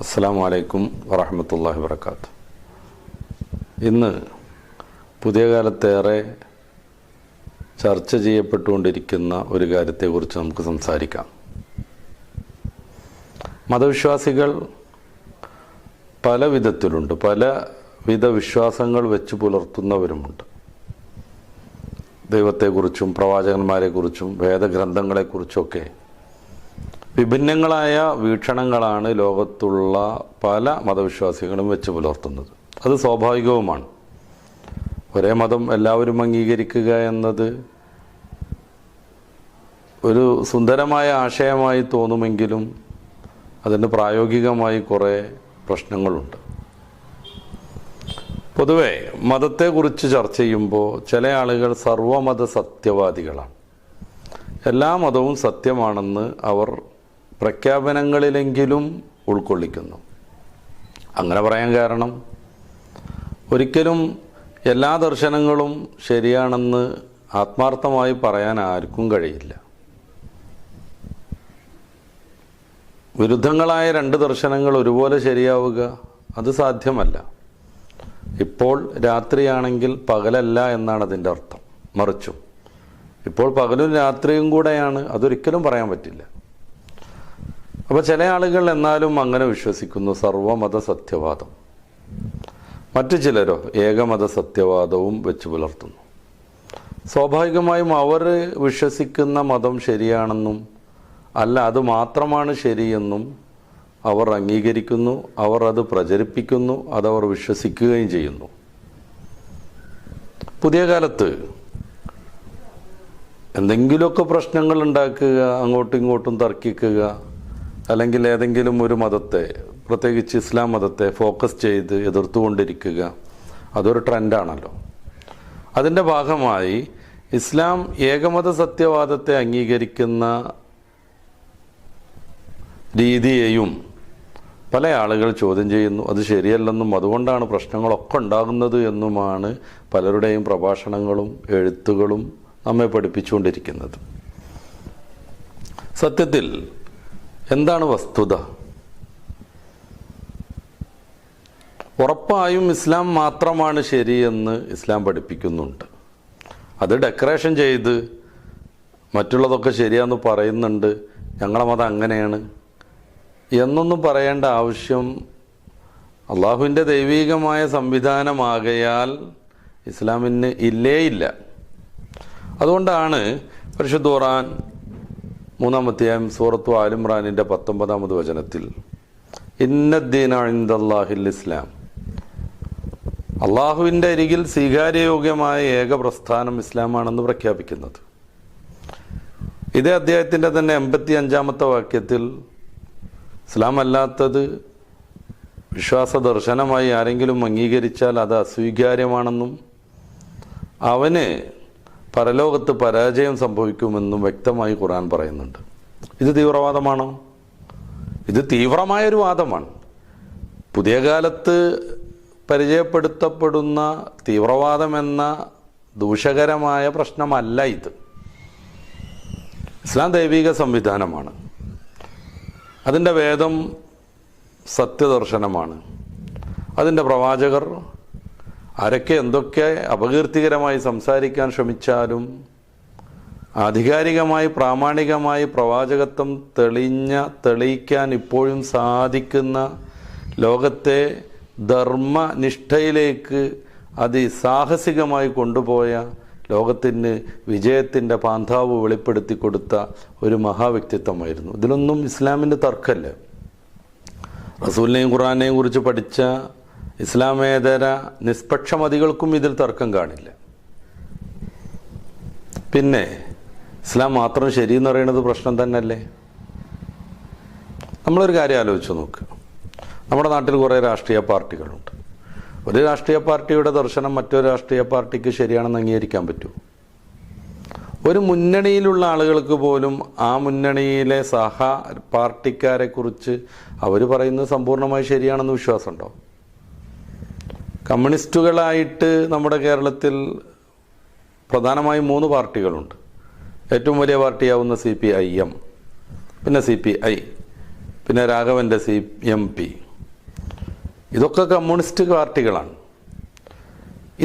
അസ്സലാമു അലൈക്കും വറഹ്മത്തുള്ളാഹി വബറകാതുഹു. ഇന്ന് പുതിയ കാലത്തേറെ ചർച്ച ചെയ്യപ്പെട്ടുകൊണ്ടിരിക്കുന്ന ഒരു കാര്യത്തെക്കുറിച്ച് നമുക്ക് സംസാരിക്കാം. മതവിശ്വാസികൾ പല വിധത്തിലുണ്ട്, പലവിധ വിശ്വാസങ്ങൾ വെച്ച് പുലർത്തുന്നവരുമുണ്ട്. ദൈവത്തെക്കുറിച്ചും പ്രവാചകന്മാരെക്കുറിച്ചും വേദഗ്രന്ഥങ്ങളെക്കുറിച്ചൊക്കെ വിഭിന്നങ്ങളായ വീക്ഷണങ്ങളാണ് ലോകത്തുള്ള പല മതവിശ്വാസികളും വെച്ച് പുലർത്തുന്നത്. അത് സ്വാഭാവികവുമാണ്. ഒരേ മതം എല്ലാവരും അംഗീകരിക്കുക എന്നത് ഒരു സുന്ദരമായ ആശയമായി തോന്നുമെങ്കിലും അതിന് പ്രായോഗികമായി കുറേ പ്രശ്നങ്ങളുണ്ട്. പൊതുവെ മതത്തെക്കുറിച്ച് ചർച്ച ചെയ്യുമ്പോൾ ചില ആളുകൾ സർവമത സത്യവാദികളാണ്. എല്ലാ മതവും സത്യമാണെന്ന് അവർ പ്രഖ്യാപനങ്ങളിലെങ്കിലും ഉൾക്കൊള്ളിക്കുന്നു. അങ്ങനെ പറയാൻ കാരണം, ഒരിക്കലും എല്ലാ ദർശനങ്ങളും ശരിയാണെന്ന് ആത്മാർത്ഥമായി പറയാൻ ആർക്കും കഴിയില്ല. വിരുദ്ധങ്ങളായ രണ്ട് ദർശനങ്ങൾ ഒരുപോലെ ശരിയാവുക അത് സാധ്യമല്ല. ഇപ്പോൾ രാത്രിയാണെങ്കിൽ പകലല്ല എന്നാണ് അതിൻ്റെ അർത്ഥം. മറിച്ചും ഇപ്പോൾ പകലും രാത്രിയും കൂടെയാണ്, അതൊരിക്കലും പറയാൻ പറ്റില്ല. അപ്പോൾ ചില ആളുകൾ എന്നാലും അങ്ങനെ വിശ്വസിക്കുന്നു, സർവമത സത്യവാദം. മറ്റു ചിലരോ ഏകമത സത്യവാദവും വെച്ച് പുലർത്തുന്നു. സ്വാഭാവികമായും അവർ വിശ്വസിക്കുന്ന മതം ശരിയാണെന്നും അല്ല അത് മാത്രമാണ് ശരിയെന്നും അവർ അംഗീകരിക്കുന്നു, അവർ അത് പ്രചരിപ്പിക്കുന്നു, അതവർ വിശ്വസിക്കുകയും ചെയ്യുന്നു. പുതിയ കാലത്ത് എന്തെങ്കിലുമൊക്കെ പ്രശ്നങ്ങൾ ഉണ്ടാക്കുക, അങ്ങോട്ടും ഇങ്ങോട്ടും തർക്കിക്കുക, അല്ലെങ്കിൽ ഏതെങ്കിലും ഒരു മതത്തെ, പ്രത്യേകിച്ച് ഇസ്ലാം മതത്തെ ഫോക്കസ് ചെയ്ത് എതിർത്തുകൊണ്ടിരിക്കുക, അതൊരു ട്രെൻഡാണല്ലോ. അതിൻ്റെ ഭാഗമായി ഇസ്ലാം ഏകമത സത്യവാദത്തെ അംഗീകരിക്കുന്ന രീതിയെയും പല ആളുകൾ ചോദ്യം ചെയ്യുന്നു. അത് ശരിയല്ലെന്നും അതുകൊണ്ടാണ് പ്രശ്നങ്ങളൊക്കെ ഉണ്ടാകുന്നത് എന്നുമാണ് പലരുടെയും പ്രഭാഷണങ്ങളും എഴുത്തുകളും നമ്മെ പഠിപ്പിച്ചുകൊണ്ടിരിക്കുന്നത്. സത്യത്തിൽ എന്താണ് വസ്തുത? ഉറപ്പായും ഇസ്ലാം മാത്രമാണ് ശരിയെന്ന് ഇസ്ലാം പഠിപ്പിക്കുന്നുണ്ട്. അത് ഡെക്കറേഷൻ ചെയ്ത് മറ്റുള്ളതൊക്കെ ശരിയാന്ന് പറയുന്നുണ്ട്, ഞങ്ങളെ മതം അങ്ങനെയാണ് എന്നൊന്നും പറയേണ്ട ആവശ്യം അള്ളാഹുവിൻ്റെ ദൈവീകമായ സംവിധാനമാകയാൽ ഇസ്ലാമിന് ഇല്ല. അതുകൊണ്ടാണ് പരിശുദ്ധ ഖുർആൻ 3-ാം അധ്യായം സൂറത്തു ആലിമ്രാനിൻ്റെ 19-ാമത് വചനത്തിൽ ഇന്നദ്ദീന ഇൻദല്ലാഹിൽ ഇസ്ലാം, അള്ളാഹുവിൻ്റെ അരികിൽ സ്വീകാര്യയോഗ്യമായ ഏക പ്രസ്ഥാനം ഇസ്ലാമാണെന്ന് പ്രഖ്യാപിക്കുന്നത്. ഇതേ അധ്യായത്തിൻ്റെ തന്നെ 85-ാമത്തെ വാക്യത്തിൽ ഇസ്ലാം അല്ലാത്തത് വിശ്വാസ ദർശനമായി ആരെങ്കിലും അംഗീകരിച്ചാൽ അത് അസ്വീകാര്യമാണെന്നും അവന് പരലോകത്ത് പരാജയം സംഭവിക്കുമെന്നും വ്യക്തമായി ഖുർആൻ പറയുന്നുണ്ട്. ഇത് തീവ്രവാദമാണോ? ഇത് തീവ്രമായൊരു വാദമാണ്. പുതിയ കാലത്ത് പരിചയപ്പെടുത്തപ്പെടുന്ന തീവ്രവാദം എന്ന ദൂഷകരമായ പ്രശ്നമല്ല ഇത്. ഇസ്ലാം ദൈവിക സംവിധാനമാണ്. അതിൻ്റെ വേദം സത്യദർശനമാണ്. അതിൻ്റെ പ്രവാചകർ ആരൊക്കെ എന്തൊക്കെ അപകീർത്തികരമായി സംസാരിക്കാൻ ശ്രമിച്ചാലും ആധികാരികമായി പ്രാമാണികമായി പ്രവാചകത്വം തെളിയിക്കാൻ ഇപ്പോഴും സാധിക്കുന്ന ലോകത്തെ ധർമ്മനിഷ്ഠയിലേക്ക് അതിസാഹസികമായി കൊണ്ടുപോയ, ലോകത്തിന് വിജയത്തിൻ്റെ പാന്താവ് വെളിപ്പെടുത്തി കൊടുത്ത ഒരു മഹാവ്യക്തിത്വമായിരുന്നു. ഇതിലൊന്നും ഇസ്ലാമിൻ്റെ തർക്കമല്ല. റസൂലിനെയും ഖുർആനെയും കുറിച്ച് പഠിച്ച ഇസ്ലാമേതര നിഷ്പക്ഷമതികൾക്കും ഇതിൽ തർക്കം കാണില്ല. പിന്നെ ഇസ്ലാം മാത്രം ശരിയെന്ന് പറയുന്നത് പ്രശ്നം തന്നെയല്ലേ? നമ്മളൊരു കാര്യം ആലോചിച്ച് നോക്കുക. നമ്മുടെ നാട്ടിൽ കുറേ രാഷ്ട്രീയ പാർട്ടികളുണ്ട്. ഒരു രാഷ്ട്രീയ പാർട്ടിയുടെ ദർശനം മറ്റൊരു രാഷ്ട്രീയ പാർട്ടിക്ക് ശരിയാണെന്ന് അംഗീകരിക്കാൻ പറ്റൂ? ഒരു മുന്നണിയിലുള്ള ആളുകൾക്ക് പോലും ആ മുന്നണിയിലെ സഹ പാർട്ടിക്കാരെ കുറിച്ച് അവർ പറയുന്നത് സമ്പൂർണ്ണമായി ശരിയാണെന്ന് വിശ്വാസമുണ്ടോ? കമ്മ്യൂണിസ്റ്റുകളായിട്ട് നമ്മുടെ കേരളത്തിൽ പ്രധാനമായും 3 പാർട്ടികളുണ്ട്. ഏറ്റവും വലിയ പാർട്ടിയാവുന്ന CPIM, പിന്നെ CPI, പിന്നെ രാഘവൻ്റെ MP, ഇതൊക്കെ കമ്മ്യൂണിസ്റ്റ് പാർട്ടികളാണ്.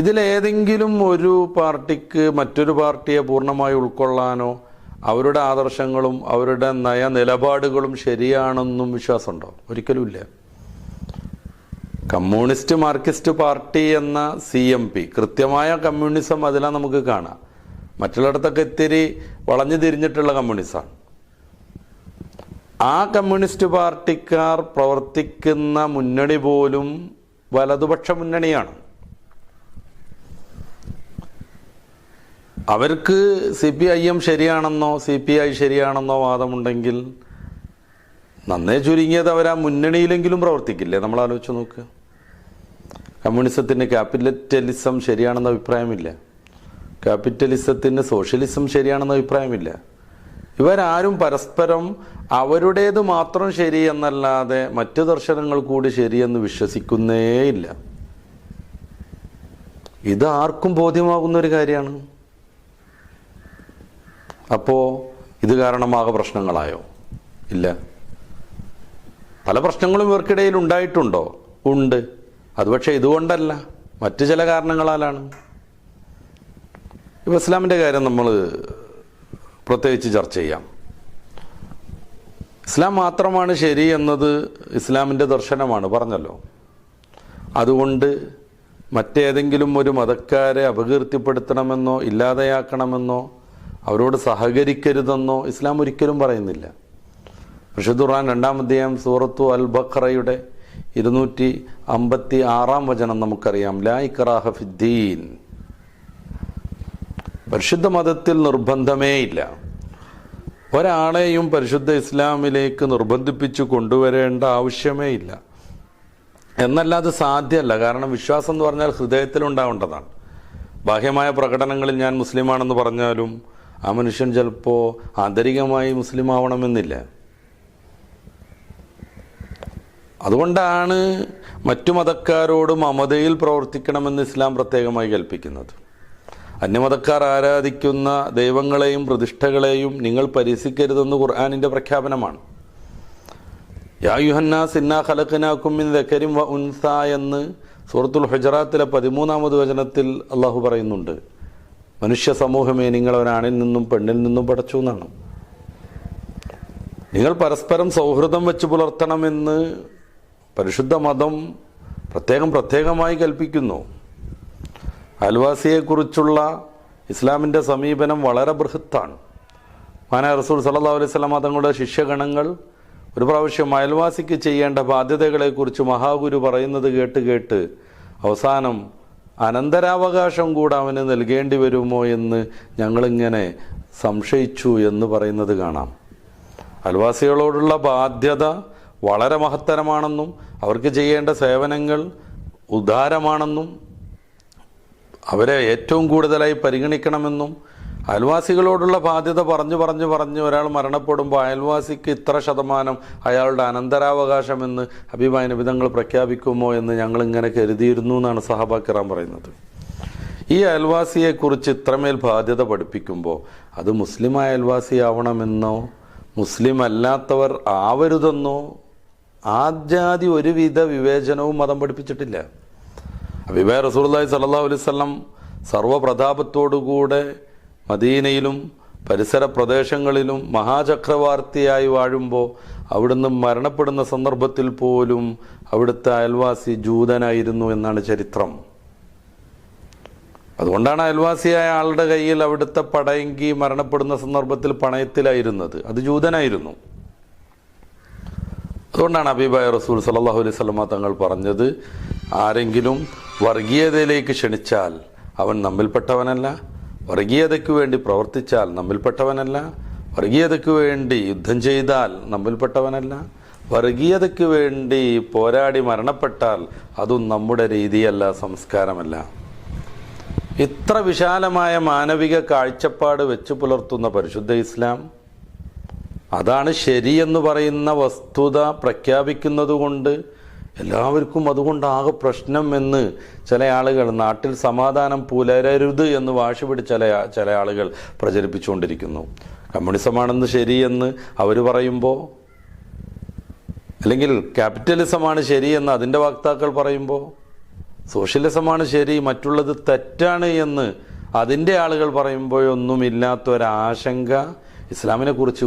ഇതിലേതെങ്കിലും ഒരു പാർട്ടിക്ക് മറ്റൊരു പാർട്ടിയെ പൂർണ്ണമായി ഉൾക്കൊള്ളാനോ അവരുടെ ആദർശങ്ങളും അവരുടെ നിലപാടുകളും ശരിയാണെന്നും വിശ്വാസമുണ്ടോ? ഒരിക്കലുമില്ല. കമ്മ്യൂണിസ്റ്റ് മാർക്സിസ്റ്റ് പാർട്ടി എന്ന CMP കൃത്യമായ കമ്മ്യൂണിസം അതിലാണ് നമുക്ക് കാണാം. മറ്റുള്ളിടത്തൊക്കെ ഇത്തിരി വളഞ്ഞു തിരിഞ്ഞിട്ടുള്ള കമ്മ്യൂണിസമാണ്. ആ കമ്മ്യൂണിസ്റ്റ് പാർട്ടിക്കാർ പ്രവർത്തിക്കുന്ന മുന്നണി പോലും വലതുപക്ഷ മുന്നണിയാണ്. അവർക്ക് CPIM ശരിയാണെന്നോ CPI ശരിയാണെന്നോ വാദമുണ്ടെങ്കിൽ നന്നേ ചുരുങ്ങിയത് അവർ ആ മുന്നണിയിലെങ്കിലും പ്രവർത്തിക്കില്ലേ? നമ്മൾ ആലോചിച്ച് നോക്ക്. കമ്മ്യൂണിസത്തിന് ക്യാപിറ്റലിസം ശരിയാണെന്ന അഭിപ്രായമില്ല, ക്യാപിറ്റലിസത്തിന് സോഷ്യലിസം ശരിയാണെന്ന അഭിപ്രായമില്ല. ഇവരാരും പരസ്പരം അവരുടേത് മാത്രം ശരി എന്നല്ലാതെ മറ്റു ദർശനങ്ങൾ കൂടി ശരിയെന്ന് വിശ്വസിക്കുന്നേയില്ല. ഇത് ആർക്കും ബോധ്യമാകുന്ന ഒരു കാര്യമാണ്. അപ്പോൾ ഇത് കാരണമാകെ പ്രശ്നങ്ങളായോ? ഇല്ല. പല പ്രശ്നങ്ങളും ഇവർക്കിടയിൽ ഉണ്ടായിട്ടുണ്ടോ? ഉണ്ട്. അത് പക്ഷേ ഇതുകൊണ്ടല്ല, മറ്റു ചില കാരണങ്ങളാലാണ്. ഇപ്പോൾ ഇസ്ലാമിൻ്റെ കാര്യം നമ്മൾ പ്രത്യേകിച്ച് ചർച്ച ചെയ്യാം. ഇസ്ലാം മാത്രമാണ് ശരി എന്നത് ഇസ്ലാമിൻ്റെ ദർശനമാണ്, പറഞ്ഞല്ലോ. അതുകൊണ്ട് മറ്റേതെങ്കിലും ഒരു മതക്കാരെ അപകീർത്തിപ്പെടുത്തണമെന്നോ ഇല്ലാതെയാക്കണമെന്നോ അവരോട് സഹകരിക്കരുതെന്നോ ഇസ്ലാം ഒരിക്കലും പറയുന്നില്ല. വിശുദ്ധ ഖുർആൻ 2-ാം അധ്യായം സൂറത്തു അൽ ബഖറയുടെ 256-ാം വചനം നമുക്കറിയാം. ലാ ഇക്റാഹ ഫിദ്ദീൻ. പരിശുദ്ധ മതത്തിൽ നിർബന്ധമേ ഇല്ല. ഒരാളെയും പരിശുദ്ധ ഇസ്ലാമിലേക്ക് നിർബന്ധിപ്പിച്ചു കൊണ്ടുവരേണ്ട ആവശ്യമേ ഇല്ല. എന്നല്ല, അത് സാധ്യമല്ല. കാരണം വിശ്വാസം എന്ന് പറഞ്ഞാൽ ഹൃദയത്തിലുണ്ടാവേണ്ടതാണ്. ബാഹ്യമായ പ്രകടനങ്ങളിൽ ഞാൻ മുസ്ലിമാണെന്ന് പറഞ്ഞാലും ആ മനുഷ്യൻ ചിലപ്പോൾ ആന്തരികമായി മുസ്ലിം ആവണമെന്നില്ല. അതുകൊണ്ടാണ് മറ്റു മതക്കാരോട് മമതയിൽ പ്രവർത്തിക്കണമെന്ന് ഇസ്ലാം പ്രത്യേകമായി കൽപ്പിക്കുന്നത്. അന്യമതക്കാർ ആരാധിക്കുന്ന ദൈവങ്ങളെയും പ്രതിഷ്ഠകളെയും നിങ്ങൾ പരിഹസിക്കരുതെന്ന് ഖുർആനിൻ്റെ പ്രഖ്യാപനമാണ്. യാ അയ്യുഹന്നാസ് ഇന്നാ ഖലഖനാകും മിൻ ദക്കരിൻ വ ഉൻസ എന്ന് സൂറത്തുൽ ഹുജറാത്തിലെ 13-ാമത് വചനത്തിൽ അള്ളാഹു പറയുന്നുണ്ട്. മനുഷ്യ സമൂഹമേ, നിങ്ങൾ ഒരാണിൽ നിന്നും പെണ്ണിൽ നിന്നും പടച്ചു എന്നാണ്. നിങ്ങൾ പരസ്പരം സൗഹൃദം വെച്ച് പുലർത്തണമെന്ന് പരിശുദ്ധ മതം പ്രത്യേകമായി കൽപ്പിക്കുന്നു. അയൽവാസിയെക്കുറിച്ചുള്ള ഇസ്ലാമിൻ്റെ സമീപനം വളരെ ബൃഹത്താണ്. മഹാനായ റസൂൽ സല്ലല്ലാഹു അലൈഹി വസല്ലം തങ്ങളുടെ ശിഷ്യഗണങ്ങൾ ഒരു പ്രാവശ്യം അയൽവാസിക്ക് ചെയ്യേണ്ട ബാധ്യതകളെക്കുറിച്ച് മഹാഗുരു പറയുന്നത് കേട്ട് അവസാനം അനന്തരാവകാശം കൂടെ അവന് നൽകേണ്ടി വരുമോ എന്ന് ഞങ്ങളിങ്ങനെ സംശയിച്ചു എന്ന് പറയുന്നത് കാണാം. അയൽവാസികളോടുള്ള ബാധ്യത വളരെ മഹത്തരമാണെന്നും അവർക്ക് ചെയ്യേണ്ട സേവനങ്ങൾ ഉദാരമാണെന്നും അവരെ ഏറ്റവും കൂടുതലായി പരിഗണിക്കണമെന്നും അയൽവാസികളോടുള്ള ബാധ്യത പറഞ്ഞു ഒരാൾ മരണപ്പെടുമ്പോൾ അയൽവാസിക്ക് ഇത്ര ശതമാനം അയാളുടെ അനന്തരാവകാശമെന്ന് ഹബീബായ നബി തങ്ങൾ പ്രഖ്യാപിക്കുമോ എന്ന് ഞങ്ങളിങ്ങനെ കരുതിയിരുന്നു എന്നാണ് സഹാബാ കിറാം പറയുന്നത്. ഈ അയൽവാസിയെക്കുറിച്ച് ഇത്രമേൽ ബാധ്യത പഠിപ്പിക്കുമ്പോൾ അത് മുസ്ലിം അയൽവാസിയാവണമെന്നോ മുസ്ലിം അല്ലാത്തവർ ആവരുതെന്നോ ആദ്യാദി ഒരുവിധ വിവേചനവും മതം പഠിപ്പിച്ചിട്ടില്ല. ഹബീബായ റസൂലുള്ളാഹി സ്വല്ലല്ലാഹു അലൈഹി വസല്ലം സർവ്വപ്രതാപത്തോടുകൂടെ മദീനയിലും പരിസര പ്രദേശങ്ങളിലും മഹാചക്രവർത്തിയായി വാഴുമ്പോൾ അവിടുന്ന് മരണപ്പെടുന്ന സന്ദർഭത്തിൽ പോലും അവിടുത്തെ അയൽവാസി ജൂതനായിരുന്നു എന്നാണ് ചരിത്രം. അതുകൊണ്ടാണ് അയൽവാസിയായ ആളുടെ കയ്യിൽ അവിടുത്തെ പടയെങ്കി മരണപ്പെടുന്ന സന്ദർഭത്തിൽ പണയത്തിലായിരുന്നത്. അത് ജൂതനായിരുന്നു. അതുകൊണ്ടാണ് ഹബീബായ റസൂൽ സല്ലല്ലാഹു അലൈഹി വസല്ലം തങ്ങൾ പറഞ്ഞത്, ആരെങ്കിലും വർഗീയതയിലേക്ക് ക്ഷണിച്ചാൽ അവൻ നമ്മിൽപ്പെട്ടവനല്ല, വർഗീയതയ്ക്ക് വേണ്ടി പ്രവർത്തിച്ചാൽ നമ്മിൽപ്പെട്ടവനല്ല, വർഗീയതയ്ക്ക് വേണ്ടി യുദ്ധം ചെയ്താൽ നമ്മിൽപ്പെട്ടവനല്ല, വർഗീയതയ്ക്ക് വേണ്ടി പോരാടി മരണപ്പെട്ടാൽ അതും നമ്മുടെ രീതിയല്ല, സംസ്കാരമല്ല. ഇത്ര വിശാലമായ മാനവിക കാഴ്ചപ്പാട് വെച്ച് പുലർത്തുന്ന പരിശുദ്ധ ഇസ്ലാം അതാണ് ശരിയെന്ന് പറയുന്ന വസ്തുത പ്രഖ്യാപിക്കുന്നത് കൊണ്ട് എല്ലാവർക്കും അതുകൊണ്ടാകെ പ്രശ്നം എന്ന് ചില ആളുകൾ, നാട്ടിൽ സമാധാനം പുലരരുത് എന്ന് വാശി പിടിച്ച ചില ആളുകൾ പ്രചരിപ്പിച്ചുകൊണ്ടിരിക്കുന്നു. കമ്മ്യൂണിസമാണെന്ന് ശരിയെന്ന് അവർ പറയുമ്പോൾ അല്ലെങ്കിൽ ക്യാപിറ്റലിസമാണ് ശരിയെന്ന് അതിൻ്റെ വക്താക്കൾ പറയുമ്പോൾ, സോഷ്യലിസമാണ് ശരി മറ്റുള്ളത് തെറ്റാണ് എന്ന് അതിൻ്റെ ആളുകൾ പറയുമ്പോഴൊന്നുമില്ലാത്തൊരാശങ്ക ഇസ്ലാമിനെ കുറിച്ച്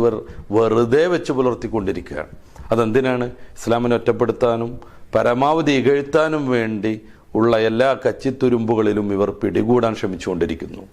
വെറുതെ വെച്ച് പുലർത്തിക്കൊണ്ടിരിക്കുകയാണ്. അതെന്തിനാണ്? ഇസ്ലാമിനെ ഒറ്റപ്പെടുത്താനും പരമാവധി ഇകഴ്ത്താനും വേണ്ടി ഉള്ള എല്ലാ കച്ചിത്തുരുമ്പുകളിലും ഇവർ പിടികൂടാൻ ശ്രമിച്ചുകൊണ്ടിരിക്കുന്നു.